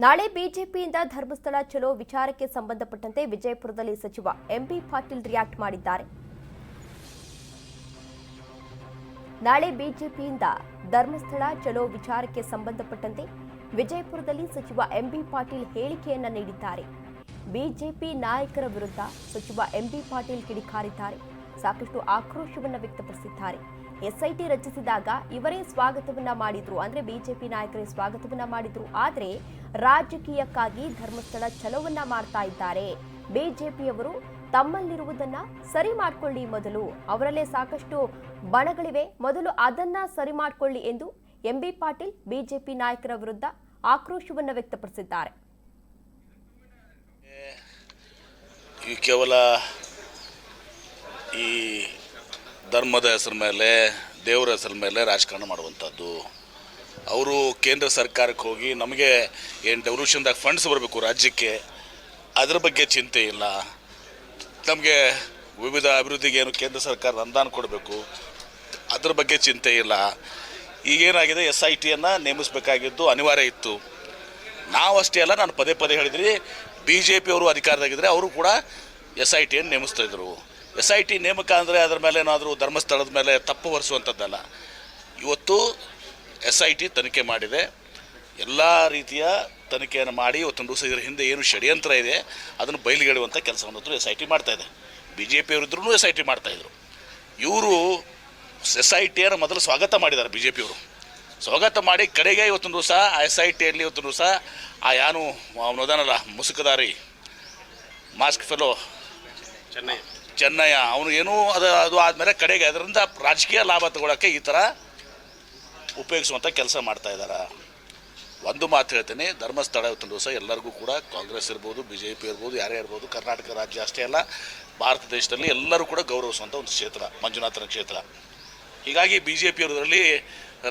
ನಾಳೆ ಬಿಜೆಪಿಯಿಂದ ಧರ್ಮಸ್ಥಳ ಚಲೋ ವಿಚಾರಕ್ಕೆ ಸಂಬಂಧಪಟ್ಟಂತೆ ವಿಜಯಪುರದಲ್ಲಿ ಸಚಿವ ಎಂಬಿ ಪಾಟೀಲ್ ರಿಯಾಕ್ಟ್ ಮಾಡಿದ್ದಾರೆ. ನಾಳೆ ಬಿಜೆಪಿಯಿಂದ ಧರ್ಮಸ್ಥಳ ಚಲೋ ವಿಚಾರಕ್ಕೆ ಸಂಬಂಧಪಟ್ಟಂತೆ ವಿಜಯಪುರದಲ್ಲಿ ಸಚಿವ ಎಂಬಿ ಪಾಟೀಲ್ ಹೇಳಿಕೆಯನ್ನ ನೀಡಿದ್ದಾರೆ. ಬಿಜೆಪಿ ನಾಯಕರ ವಿರುದ್ಧ ಸಚಿವ ಎಂಬಿ ಪಾಟೀಲ್ ಕಿಡಿಕಾರಿದ್ದಾರೆ. ಸಾಕಷ್ಟು ಆಕ್ರೋಶವನ್ನು ವ್ಯಕ್ತಪಡಿಸಿದ್ದಾರೆ. ಎಸ್ಐಟಿ ರಚಿಸಿದಾಗ ಇವರೇ ಸ್ವಾಗತವನ್ನ ಮಾಡಿದ್ರು, ಅಂದ್ರೆ ಬಿಜೆಪಿ ನಾಯಕರೇ ಸ್ವಾಗತವನ್ನ ಮಾಡಿದ್ರು. ಆದರೆ ರಾಜಕೀಯಕ್ಕಾಗಿ ಧರ್ಮಸ್ಥಳ ಚಲೋವನ್ನ ಮಾಡ್ತಾ ಇದ್ದಾರೆ. ಬಿಜೆಪಿಯವರು ತಮ್ಮಲ್ಲಿರುವುದನ್ನ ಸರಿ ಮಾಡ್ಕೊಳ್ಳಿ, ಮೊದಲು ಅವರಲ್ಲೇ ಸಾಕಷ್ಟು ಬಣಗಳಿವೆ, ಮೊದಲು ಅದನ್ನ ಸರಿ ಮಾಡ್ಕೊಳ್ಳಿ ಎಂದು ಎಂಬಿ ಪಾಟೀಲ್ ಬಿಜೆಪಿ ನಾಯಕರ ವಿರುದ್ಧ ಆಕ್ರೋಶವನ್ನು ವ್ಯಕ್ತಪಡಿಸಿದ್ದಾರೆ. ಕೇವಲ ಈ ಧರ್ಮದ ಹೆಸರ ಮೇಲೆ, ದೇವರ ಹೆಸರ ಮೇಲೆ ರಾಜಕಾರಣ ಮಾಡುವಂಥದ್ದು. ಅವರು ಕೇಂದ್ರ ಸರ್ಕಾರಕ್ಕೆ ಹೋಗಿ ನಮಗೆ ಏನು ಡೆವಲ್ಯೂಷನ್ದಾಗ ಫಂಡ್ಸ್ ಬರಬೇಕು ರಾಜ್ಯಕ್ಕೆ, ಅದರ ಬಗ್ಗೆ ಚಿಂತೆ ಇಲ್ಲ. ನಮಗೆ ವಿವಿಧ ಅಭಿವೃದ್ಧಿಗೆ ಏನು ಕೇಂದ್ರ ಸರ್ಕಾರ ಅನುದಾನ ಕೊಡಬೇಕು, ಅದ್ರ ಬಗ್ಗೆ ಚಿಂತೆ ಇಲ್ಲ. ಈಗೇನಾಗಿದೆ, SITಯನ್ನು ನೇಮಿಸಬೇಕಾಗಿದ್ದು ಅನಿವಾರ್ಯ ಇತ್ತು. ನಾವು ಅಷ್ಟೇ ಅಲ್ಲ, ನಾನು ಪದೇ ಪದೇ ಹೇಳಿದ್ರಿ, BJP ಅವರು ಅಧಿಕಾರದಾಗಿದ್ದರೆ ಅವರು ಕೂಡ SITಯನ್ನು ನೇಮಿಸ್ತಾಯಿದ್ರು. SIT ನೇಮಕ ಅಂದರೆ ಅದರ ಮೇಲೆ ಏನಾದರೂ ಧರ್ಮಸ್ಥಳದ ಮೇಲೆ ತಪ್ಪು ಹೊರಿಸುವಂಥದ್ದಲ್ಲ. ಇವತ್ತು SIT ತನಿಖೆ ಮಾಡಿದೆ, ಎಲ್ಲ ರೀತಿಯ ತನಿಖೆಯನ್ನು ಮಾಡಿ ಇವತ್ತೊಂದು ದಿವಸ ಇದರ ಹಿಂದೆ ಏನು ಷಡ್ಯಂತ್ರ ಇದೆ ಅದನ್ನು ಬಯಲಿಗೆಳುವಂಥ ಕೆಲಸವನ್ನು SIT ಮಾಡ್ತಾಯಿದೆ. BJP ಅವರಿದ್ರೂ SIT ಮಾಡ್ತಾಯಿದ್ರು. ಇವರು SITಯನ್ನು ಮೊದಲು ಸ್ವಾಗತ ಮಾಡಿದ್ದಾರೆ. BJP ಅವರು ಸ್ವಾಗತ ಮಾಡಿ ಕಡೆಗೆ ಇವತ್ತೊಂದು ದಿವಸ ಆ SITಯಲ್ಲಿ ಇವತ್ತೊಂದು ದಿವಸ ಆ ಯಾನು ಅವನದಾನಲ್ಲ ಮುಸುಕದಾರಿ ಮಾಸ್ಕ್ ಫೆಲೋ ಚೆನ್ನಯ್ಯ ಅವನು ಏನೂ ಅದು ಆದಮೇಲೆ ಕಡೆಗೆ ಅದರಿಂದ ರಾಜಕೀಯ ಲಾಭ ತಗೊಳ್ಳೋಕ್ಕೆ ಈ ಥರ ಉಪಯೋಗಿಸುವಂಥ ಕೆಲಸ ಮಾಡ್ತಾ ಇದ್ದಾರೆ. ಒಂದು ಮಾತು ಹೇಳ್ತೀನಿ, ಧರ್ಮಸ್ಥಳ ಇವತ್ತೊಂದು ದಿವಸ ಎಲ್ಲರಿಗೂ ಕೂಡ ಕಾಂಗ್ರೆಸ್ ಇರ್ಬೋದು, BJP ಇರ್ಬೋದು, ಯಾರೇ ಇರ್ಬೋದು, ಕರ್ನಾಟಕ ರಾಜ್ಯ ಅಷ್ಟೇ ಅಲ್ಲ ಭಾರತ ದೇಶದಲ್ಲಿ ಎಲ್ಲರೂ ಕೂಡ ಗೌರವಿಸುವಂಥ ಒಂದು ಕ್ಷೇತ್ರ ಮಂಜುನಾಥನ ಕ್ಷೇತ್ರ. ಹೀಗಾಗಿ BJP ಅವರಲ್ಲಿ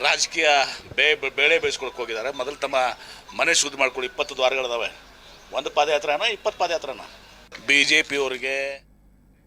ರಾಜಕೀಯ ಬೇಳೆ ಬೇಯಿಸ್ಕೊಳಕ್ಕೆ ಹೋಗಿದ್ದಾರೆ. ಮೊದಲು ತಮ್ಮ ಮನೆ ಶುದ್ಧ ಮಾಡ್ಕೊಳ್ಳಿ. 20 ದ್ವಾರಗಳಿದಾವೆ, ಒಂದು ಪಾದಯಾತ್ರೆನ 20 ಪಾದಯಾತ್ರೆನ BJP ಅವರಿಗೆ